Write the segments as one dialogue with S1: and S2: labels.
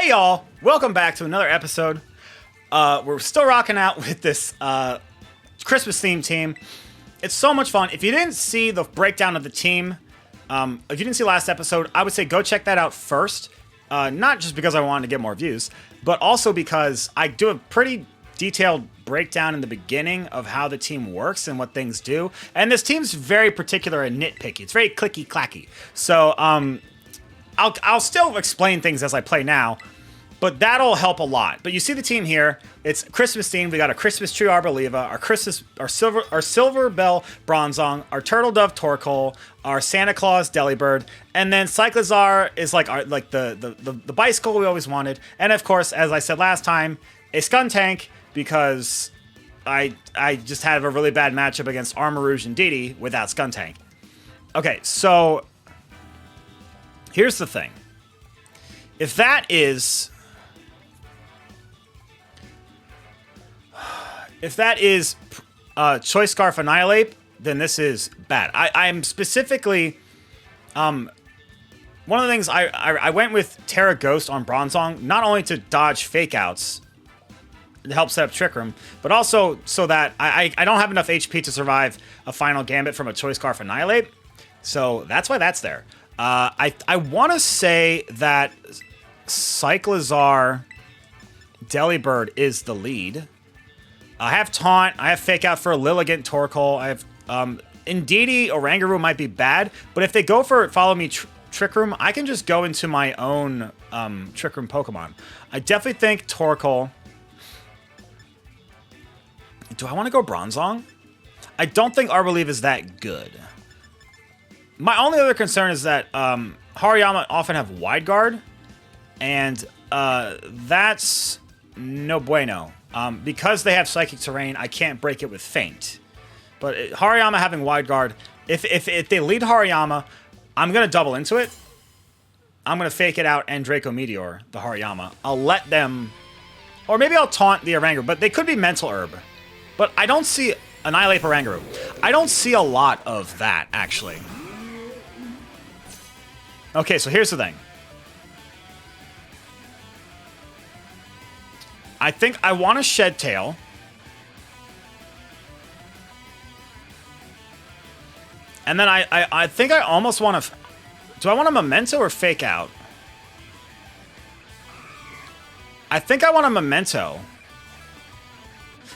S1: Hey y'all, welcome back to another episode. We're still rocking out with this Christmas themed team. It's so much fun. If you didn't see the breakdown of the team, if you didn't see last episode, I would say go check that out first. Not just because I wanted to get more views, but also because I do a pretty detailed breakdown in the beginning of how the team works and what things do. And this team's very particular and nitpicky. It's very clicky clacky. So I'll still explain things as I play now, but that'll help a lot. But you see the team here. It's Christmas themed. We got a Christmas tree Arboliva, our silver bell Bronzong, our turtle dove Torkoal, our Santa Claus Delibird, and then Cyclizar is like the bicycle we always wanted. And of course, as I said last time, a Skuntank because I just had a really bad matchup against Armarouge and Didi without Skuntank. Okay, so here's the thing. If that is Choice Scarf Annihilate, then this is bad. I'm specifically one of the things I went with Terra Ghost on Bronzong, not only to dodge fake outs to help set up Trick Room, but also so that I don't have enough HP to survive a final gambit from a Choice Scarf Annihilate. So that's why that's there. I want to say that Cyclizar Delibird is the lead. I have Taunt. I have Fake Out for a Lilligant Torkoal. I have Indeedee Oranguru might be bad, but if they go for Follow Me Trick Room, I can just go into my own Trick Room Pokemon. I definitely think Torkoal. Do I want to go Bronzong? I don't think Arboliva is that good. My only other concern is that Hariyama often have Wide Guard, and that's no bueno. Because they have Psychic Terrain, I can't break it with Feint. But Hariyama having Wide Guard, if they lead Hariyama, I'm going to double into it. I'm going to Fake It Out and Draco Meteor, the Hariyama. I'll let them... Or maybe I'll Taunt the Oranguru, but they could be Mental Herb. But I don't see... Annihilate Oranguru. I don't see a lot of that, actually. Okay, so here's the thing. I think I want to Shed Tail. And then I think I almost want to... Do I want a Memento or Fake Out? I think I want a Memento.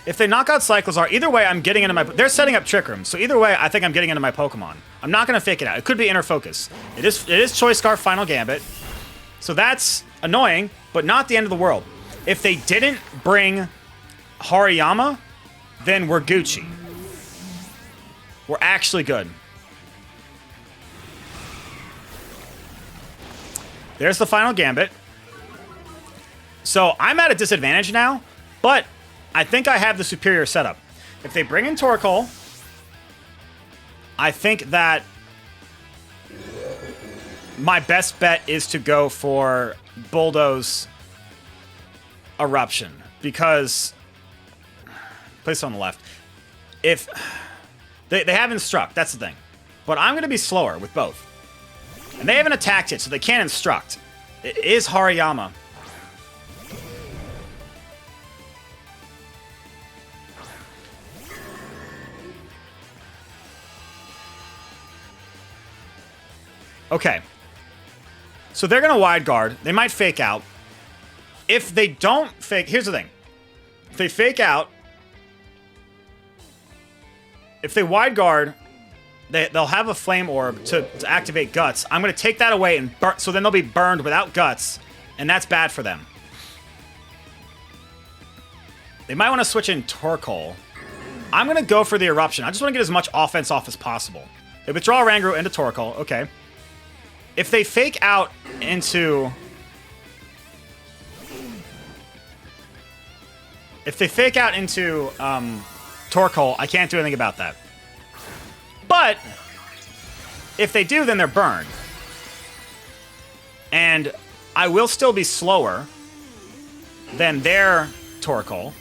S1: If they knock out Cyclizar, either way, I'm getting into my... They're setting up Trick Room, so either way, I think I'm getting into my Pokemon. I'm not going to Fake It Out. It could be Inner Focus. It is Choice Scarf Final Gambit. So that's annoying, but not the end of the world. If they didn't bring Hariyama, then we're Gucci. We're actually good. There's the Final Gambit. So I'm at a disadvantage now, but I think I have the superior setup. If they bring in Torkoal, I think that my best bet is to go for Bulldoze Eruption, because place on the left. If they have Instruct, that's the thing. But I'm going to be slower with both. And they haven't attacked it, so they can't Instruct. It is Hariyama. Okay. So they're going to Wide Guard. They might Fake Out. If they don't fake... Here's the thing. If they Fake Out... If they Wide Guard, they'll have a Flame Orb to activate Guts. I'm going to take that away, and so then they'll be burned without Guts, and that's bad for them. They might want to switch in Torkoal. I'm going to go for the Eruption. I just want to get as much offense off as possible. They withdraw Oranguru into Torkoal. Okay. If they Fake Out into... If they Fake Out into Torkoal, I can't do anything about that. But if they do, then they're burned. And I will still be slower than their Torkoal.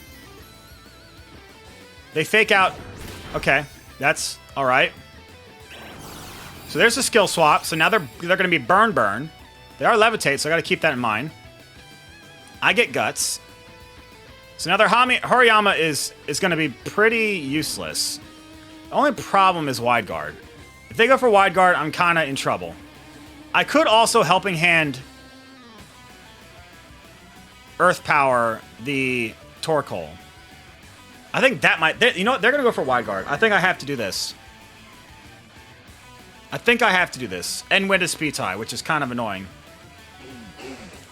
S1: They Fake Out. Okay, that's all right. So there's a skill swap. So now they're going to be burn. They are Levitate, so I got to keep that in mind. I get Guts. So now their Hariyama is going to be pretty useless. The only problem is Wide Guard. If they go for Wide Guard, I'm kind of in trouble. I could also Helping Hand Earth Power the Torkoal. I think that might... you know what? They're going to go for Wide Guard. I think I have to do this. And win a speed tie, which is kind of annoying.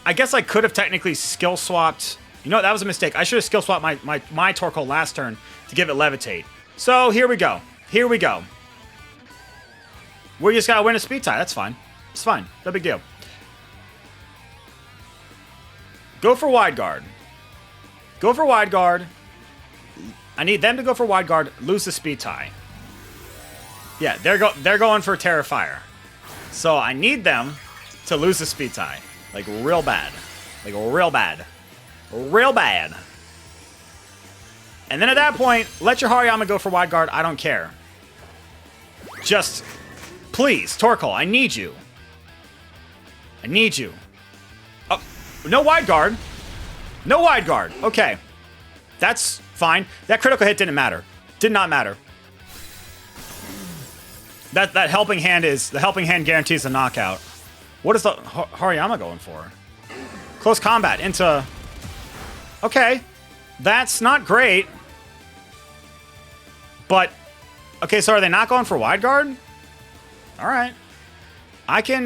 S1: I guess I could have technically skill swapped... You know what? That was a mistake. I should have skill swapped my Torkoal last turn to give it Levitate. So here we go. We just got to win a speed tie. That's fine. It's fine. No big deal. Go for Wide Guard. I need them to go for Wide Guard, lose the speed tie. Yeah, they're going for Terra Fire. So I need them to lose the speed tie. Like, real bad. Real bad. And then at that point, let your Hariyama go for Wide Guard. I don't care. Just, please, Torkoal, I need you. Oh, no Wide Guard. Okay. That's fine. That critical hit didn't matter. Did not matter. That Helping Hand guarantees the knockout. What is the Hariyama going for? Close combat into... Okay. That's not great. But... Okay, so are they not going for Wide Guard? Alright. I can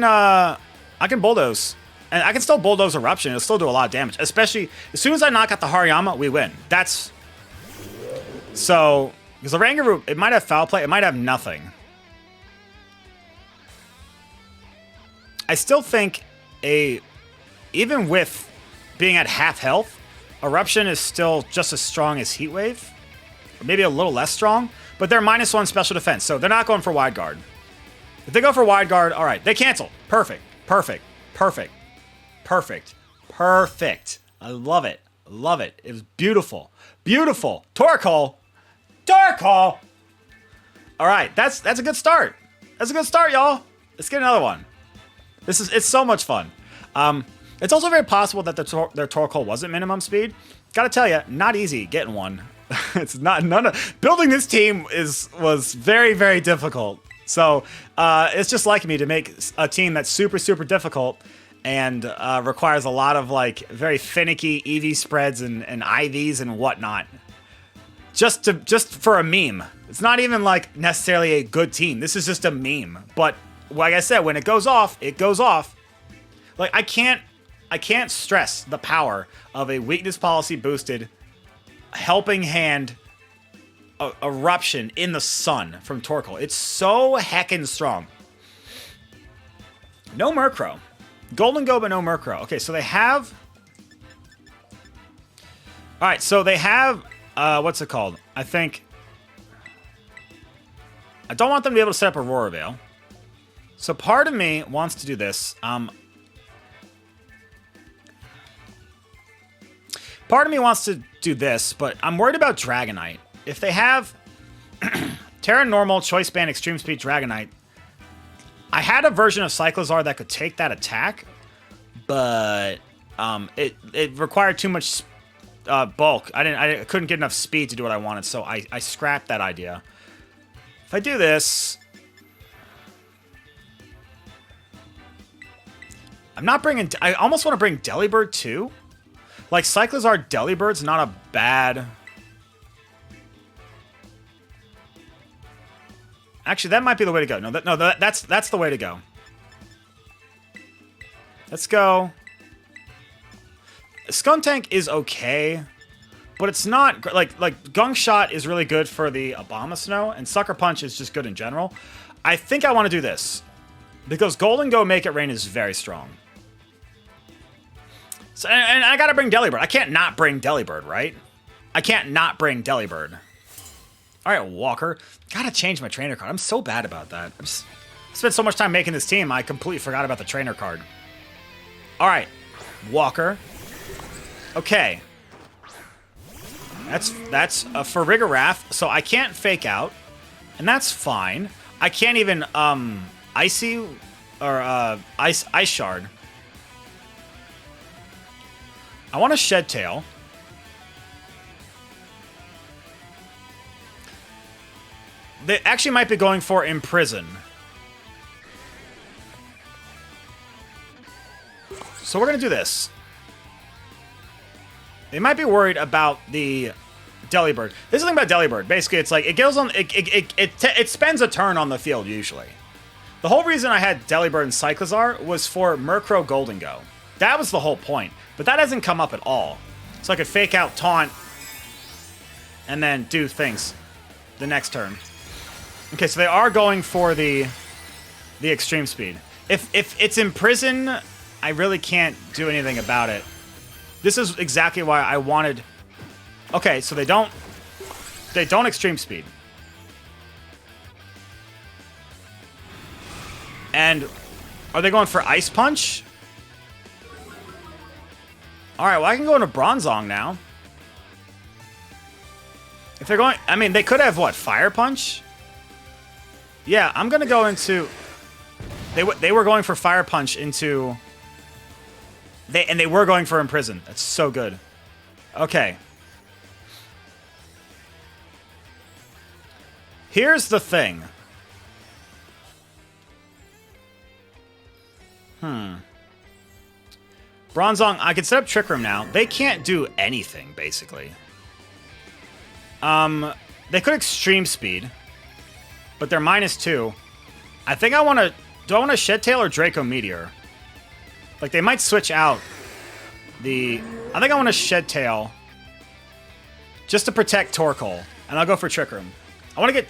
S1: Bulldoze. And I can still Bulldoze Eruption. It'll still do a lot of damage. Especially, as soon as I knock out the Hariyama, we win. That's... So... Because the Rangaroo, it might have Foul Play. It might have nothing. I still think even with being at half health, Eruption is still just as strong as Heat Wave. Or maybe a little less strong. But they're -1 special defense, so they're not going for Wide Guard. If they go for Wide Guard, all right, they cancel. Perfect. I love it. It was beautiful. Torkoal. All right, that's a good start. Y'all. Let's get another one. It's so much fun. It's also very possible that their Torkoal wasn't minimum speed. Gotta tell you, not easy getting one. It's not building this team was very, very difficult. So it's just like me to make a team that's super, super difficult and requires a lot of like very finicky EV spreads and IVs and whatnot. Just for a meme. It's not even like necessarily a good team. This is just a meme. But like I said, when it goes off, it goes off. Like I can't stress the power of a weakness policy boosted Helping Hand Eruption in the sun from Torkoal. It's so heckin' strong. No Murkrow. Golden Go, but no Murkrow. Okay, so they have... Alright, so they have... what's it called? I think... I don't want them to be able to set up Aurora Veil. So part of me wants to do this. Part of me wants to do this, but I'm worried about Dragonite. If they have Terra Normal, Choice Band, Extreme Speed, Dragonite, I had a version of Cyclizar that could take that attack, but it required too much bulk. I couldn't get enough speed to do what I wanted, so I scrapped that idea. If I do this, I'm not bringing... I almost want to bring Delibird too. Like, Cyclizar Delibird's not a bad... Actually, that might be the way to go. That's the way to go. Let's go. Skuntank is okay, but it's not... Like Gunk Shot is really good for the Abomasnow, and Sucker Punch is just good in general. I think I want to do this, because Golden Go Make It Rain is very strong. So, and I gotta bring Delibird. I can't not bring Delibird, right? I can't not bring Delibird. All right, Walker. Gotta change my trainer card. I'm so bad about that. I spent so much time making this team, I completely forgot about the trainer card. All right, Walker. Okay. That's a Farigiraf, so I can't Fake Out, and that's fine. I can't even Icy or Ice Shard. I want a Shed Tail. They actually might be going for Imprison. So we're going to do this. They might be worried about the Delibird. This is the thing about Delibird. Basically, it's like it goes on. It spends a turn on the field usually. The whole reason I had Delibird and Cyclizar was for Murkrow Golden Go. That was the whole point. But that hasn't come up at all. So I could fake out Taunt and then do things the next turn. Okay, so they are going for the Extreme Speed. If it's Imprison, I really can't do anything about it. This is exactly why I wanted... Okay, so they don't Extreme Speed. And are they going for Ice Punch? Alright, well I can go into Bronzong now. If they're going... I mean, they could have, what, Fire Punch? Yeah, I'm going to go into... They were going for Fire Punch into... And they were going for Imprison. That's so good. Okay. Here's the thing. Bronzong, I can set up Trick Room now. They can't do anything, basically. They could Extreme Speed, but they're -2. I think I want to... Do I want to Shed Tail or Draco Meteor? Like, they might switch out the... I think I want to Shed Tail just to protect Torkoal, and I'll go for Trick Room. I want to get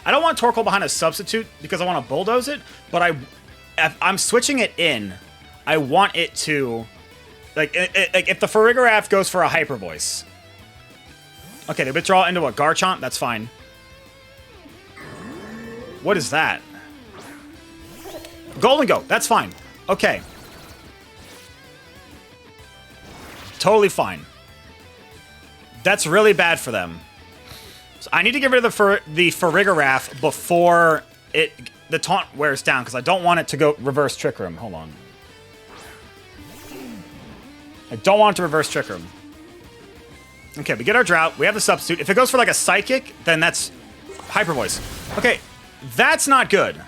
S1: I don't want Torkoal behind a Substitute because I want to Bulldoze it, but if I'm switching it in, I want it to... Like, if the Farigiraf goes for a Hyper Voice... Okay, they withdraw into a Garchomp. That's fine. What is that? Golden Go. That's fine. Okay. Totally fine. That's really bad for them. So I need to get rid of the Farigiraf before the taunt wears down, because I don't want it to go reverse Trick Room. Hold on. I don't want it to reverse Trick Room. Okay, we get our Drought. We have the Substitute. If it goes for like a Psychic, then that's Hyper Voice. Okay, that's not good.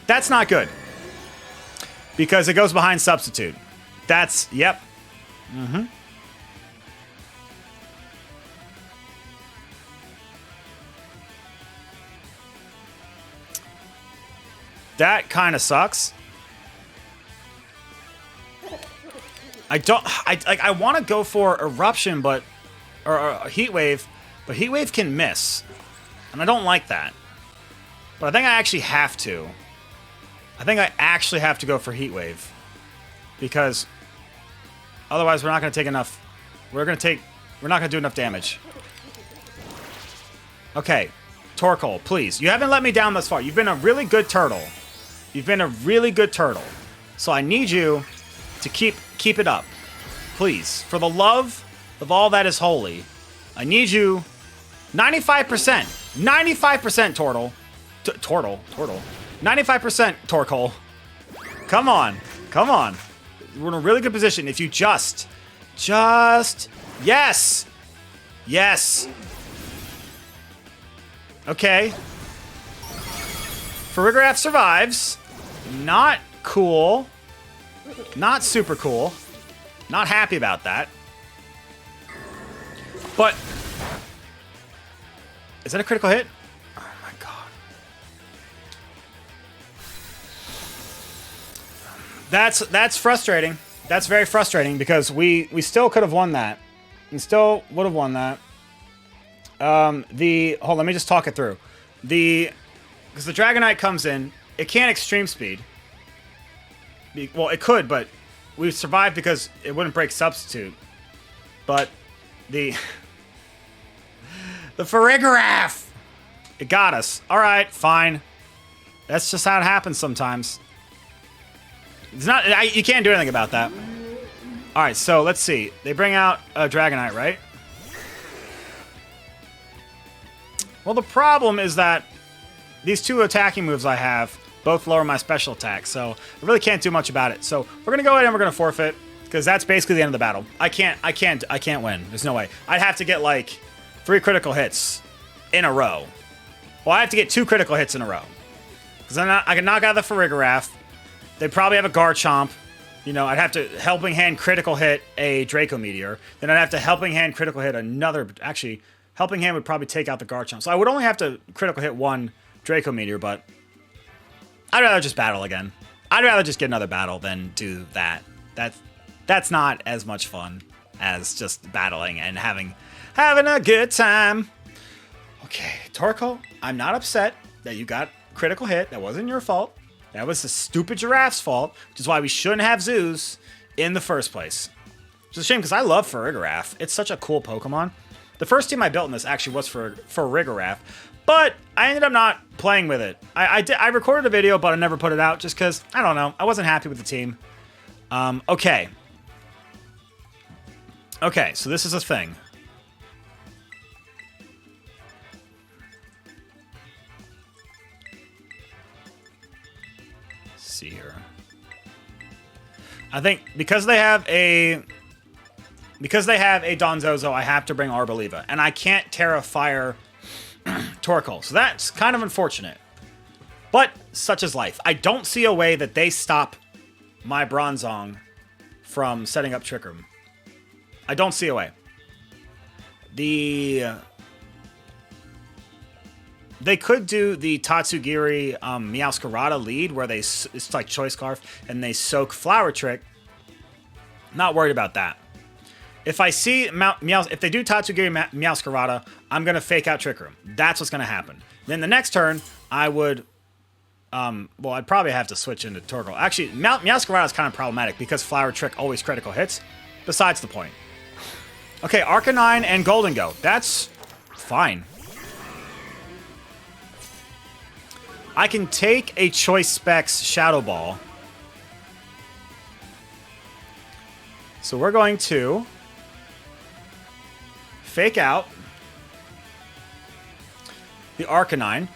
S1: That's not good. Because it goes behind Substitute. That's, yep. That kind of sucks. I want to go for Eruption, but... Or Heat Wave, but Heat Wave can miss. And I don't like that. But I think I actually have to. I think I actually have to go for Heat Wave. Because... Otherwise, we're not going to take enough... We're not going to do enough damage. Okay. Torkoal, please. You haven't let me down thus far. You've been a really good turtle. You've been a really good turtle. So I need you to keep it up. Please. For the love of all that is holy, I need you... 95%. 95% Tortle. Tortle. 95% Torkoal. Come on. Come on. We're in a really good position. If you just... Yes! Yes! Okay. Farigiraf survives. Not cool. Not super cool. Not happy about that. But... Is that a critical hit? Oh my god. That's frustrating. That's very frustrating because we still could have won that. We still would have won that. Hold on, let me just talk it through. Because the Dragonite comes in, it can't Extreme Speed. Well, it could, but we survived because it wouldn't break Substitute. But the Farigiraf! It got us. Alright, fine. That's just how it happens sometimes. It's not... you can't do anything about that. Alright, so let's see. They bring out a Dragonite, right? Well, the problem is that these two attacking moves I have both lower my special attack, so I really can't do much about it. So we're going to go ahead and we're going to forfeit. Because that's basically the end of the battle. I can't win. There's no way. I'd have to get like 3 critical hits in a row. Well, I have to get 2 critical hits in a row. Because I can knock out the Farigiraf. They'd probably have a Garchomp. You know, I'd have to Helping Hand critical hit a Draco Meteor. Then I'd have to Helping Hand critical hit another. Actually, Helping Hand would probably take out the Garchomp. So I would only have to critical hit 1 Draco Meteor, but I'd rather just battle again. I'd rather just get another battle than do that. That's not as much fun as just battling and having a good time. Okay, Torkoal, I'm not upset that you got critical hit. That wasn't your fault. That was the stupid giraffe's fault, which is why we shouldn't have zoos in the first place. Which is a shame because I love Farigiraf. It's such a cool Pokemon. The first team I built in this actually was for Farigiraf, but I ended up not playing with it. I recorded a video, but I never put it out just because, I don't know, I wasn't happy with the team. Okay. Okay, so this is a thing. Let's see here. I think because they have a Donzozo, I have to bring Arboliva, and I can't Terra Fire Torkoal, so that's kind of unfortunate. But such is life. I don't see a way that they stop my Bronzong from setting up Trick Room. I don't see a way. They could do the Tatsugiri Meowscarada lead where it's like Choice Scarf and they soak Flower Trick. Not worried about that. If I see if they do Tatsugiri Meowscarada, I'm gonna fake out Trick Room. That's what's gonna happen. Then the next turn, I would. Well, I'd probably have to switch into Torkoal. Actually, Meowscarada is kind of problematic because Flower Trick always critical hits. Besides the point. Okay, Arcanine and Golden Go. That's fine. I can take a Choice Specs Shadow Ball. So we're going to fake out the Arcanine.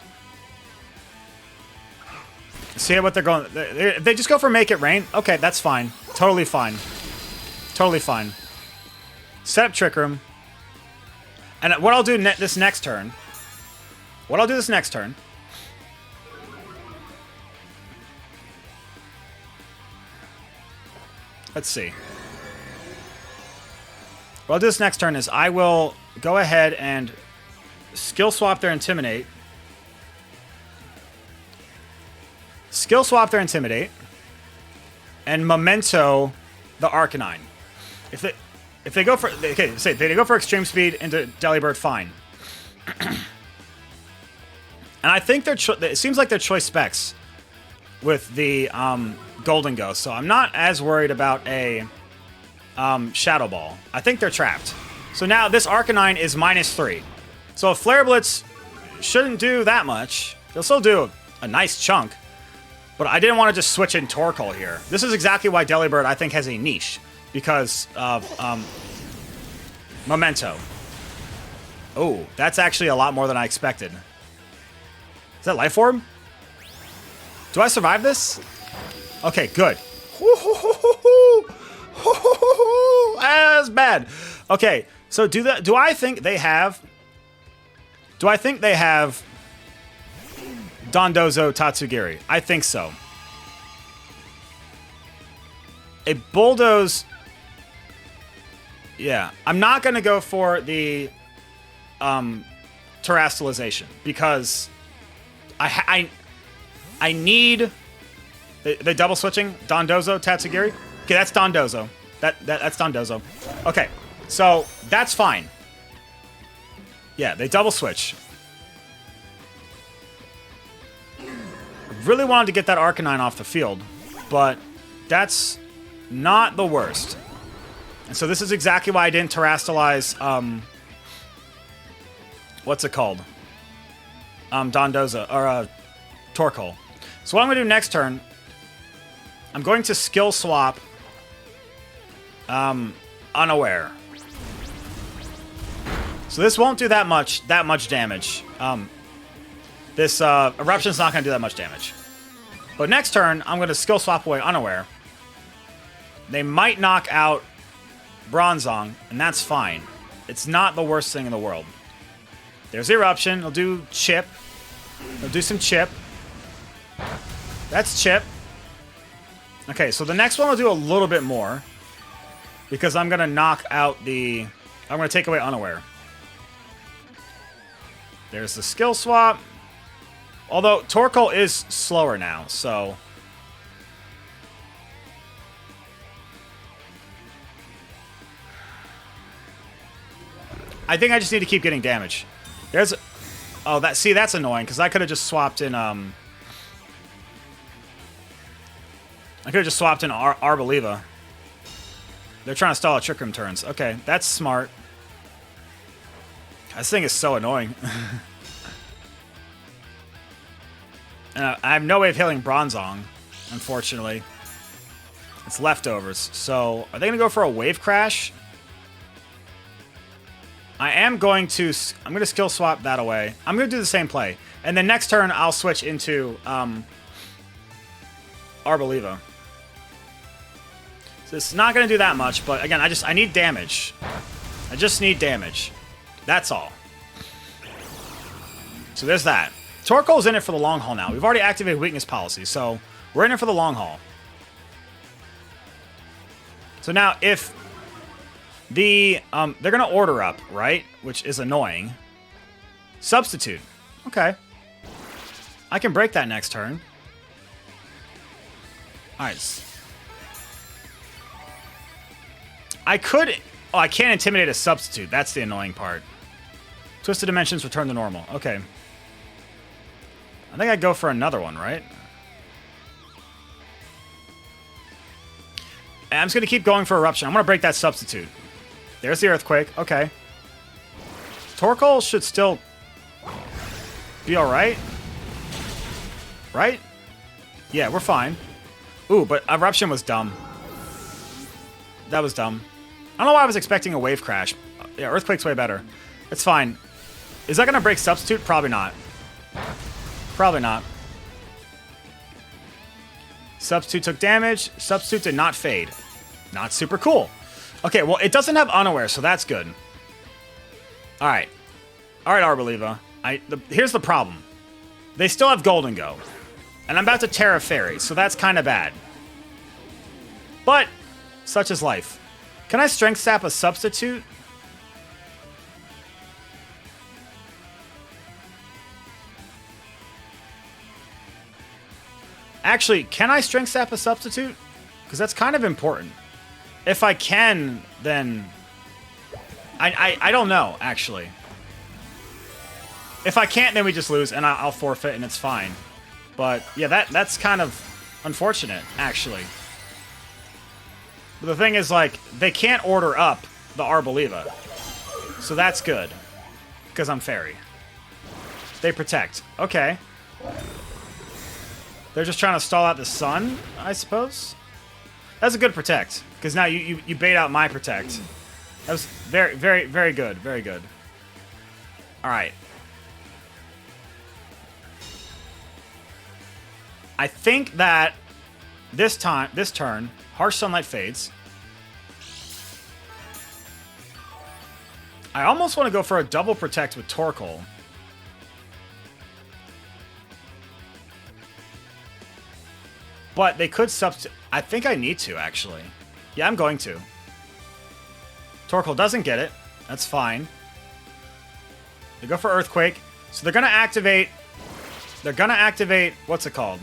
S1: See what they're going. If they just go for Make It Rain, okay, that's fine. Totally fine. Totally fine. Set up Trick Room. And what I'll do this next turn. Let's see. What I'll do this next turn is I will go ahead and skill swap their Intimidate. Skill swap their Intimidate. And Memento the Arcanine. If they go for they go for Extreme Speed into Delibird, fine. And I think it seems like they're Choice Specs with the Golden Ghost, so I'm not as worried about a Shadow Ball. I think they're trapped. So now this Arcanine is -3. So a Flare Blitz shouldn't do that much. They'll still do a nice chunk. But I didn't want to just switch in Torkoal here. This is exactly why Delibird, I think, has a niche. Because of Memento. Oh, that's actually a lot more than I expected. Is that Life Orb? Do I survive this? Okay, good. That's bad. Okay, so do I think they have Dondozo Tatsugiri? I think so. A Bulldoze. Yeah, I'm not going to go for the Terastallization because I need the double switching Dondozo Tatsugiri. Okay, that's Dondozo. That's Dondozo. Okay, so that's fine. Yeah, they double switch. I really wanted to get that Arcanine off the field, but that's not the worst. And so this is exactly why I didn't Terastallize, what's it called? Dondozo, or Torkoal. So what I'm going to do next turn, I'm going to skill swap Unaware. So this won't do that much damage. This Eruption's not going to do that much damage. But next turn, I'm going to skill swap away Unaware. They might knock out Bronzong, and that's fine. It's not the worst thing in the world. There's Eruption. He'll do Chip. He'll do some Chip. That's Chip. Okay, so the next one will do a little bit more. Because I'm going to knock out the... I'm going to take away Unaware. There's the skill swap. Although, Torkoal is slower now, so... I think I just need to keep getting damage. There's... Oh, that. See, that's annoying, because I could have just swapped in, I could have just swapped in Arboliva. They're trying to stall a Trick Room turns. Okay, that's smart. This thing is so annoying. And I have no way of healing Bronzong, unfortunately. It's leftovers. So, are they going to go for a Wave Crash? I'm going to skill swap that away. I'm going to do the same play. And then next turn, I'll switch into Arboliva. So it's not going to do that much, but again, I need damage. I just need damage. That's all. So there's that. Torkoal's in it for the long haul now. We've already activated weakness policy, so we're in it for the long haul. So now, if the they're gonna order up, right? Which is annoying. Substitute. Okay. I can break that next turn. Alright. I could... Oh, I can't intimidate a substitute. That's the annoying part. Twisted Dimensions return to normal. Okay. I think I'd go for another one, right? And I'm just going to keep going for Eruption. I'm going to break that substitute. There's the Earthquake. Okay. Torkoal should still be alright. Right? Yeah, we're fine. Ooh, but Eruption was dumb. That was dumb. I don't know why I was expecting a Wave Crash. Yeah, Earthquake's way better. It's fine. Is that going to break Substitute? Probably not. Probably not. Substitute took damage. Substitute did not fade. Not super cool. Okay, well, it doesn't have Unaware, so that's good. Alright. Alright, Arboliva. Here's the problem. They still have Golden Go. And I'm about to Terra Fairy, so that's kind of bad. But, such is life. Can I Strength Sap a Substitute? Actually, can I Strength Sap a Substitute? Because that's kind of important. If I can, then... I don't know, actually. If I can't, then we just lose, and I'll forfeit, and it's fine. But, yeah, that's kind of unfortunate, actually. But the thing is, like, they can't order up the Arboliva. So that's good. Because I'm Fairy. They protect. Okay. They're just trying to stall out the sun, I suppose? That's a good protect. Because now you bait out my protect. That was very, very, very good. Very good. Alright. I think that this turn, Harsh Sunlight fades. I almost want to go for a double protect with Torkoal. But they could substitute. I think I need to, actually. Yeah, I'm going to. Torkoal doesn't get it. That's fine. They go for Earthquake. So they're going to activate... They're going to activate... What's it called?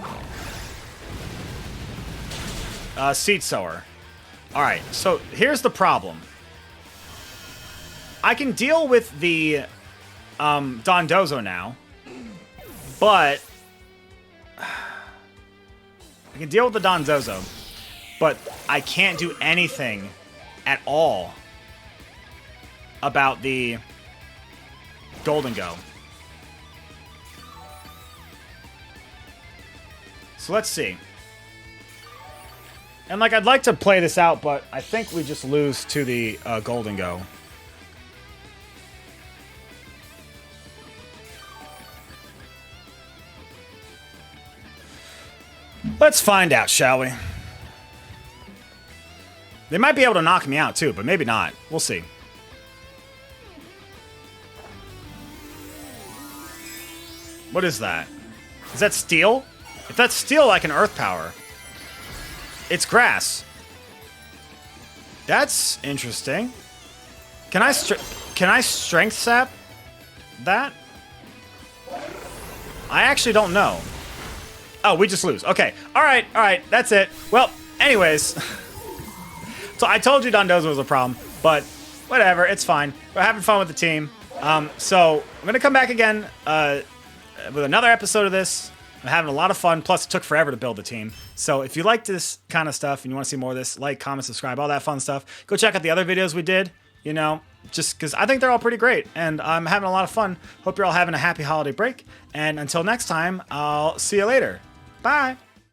S1: Seed Sower. Alright, so here's the problem. I can deal with the Dondozo now. But... I can deal with the Dondozo. But I can't do anything at all about the Golden Go. So let's see. And, like, I'd like to play this out, but I think we just lose to the Golden Go. Let's find out, shall we? They might be able to knock me out too, but maybe not. We'll see. What is that? Is that steel? If that's steel, I can earth power. It's grass. That's interesting. Can I strength sap that? I actually don't know. Oh, we just lose. Okay. All right. That's it. Well, anyways. So I told you Dondozo was a problem, but whatever. It's fine. We're having fun with the team. So I'm going to come back again with another episode of this. I'm having a lot of fun. Plus, it took forever to build the team. So if you like this kind of stuff and you want to see more of this, like, comment, subscribe, all that fun stuff. Go check out the other videos we did, you know, just because I think they're all pretty great. And I'm having a lot of fun. Hope you're all having a happy holiday break. And until next time, I'll see you later. Bye.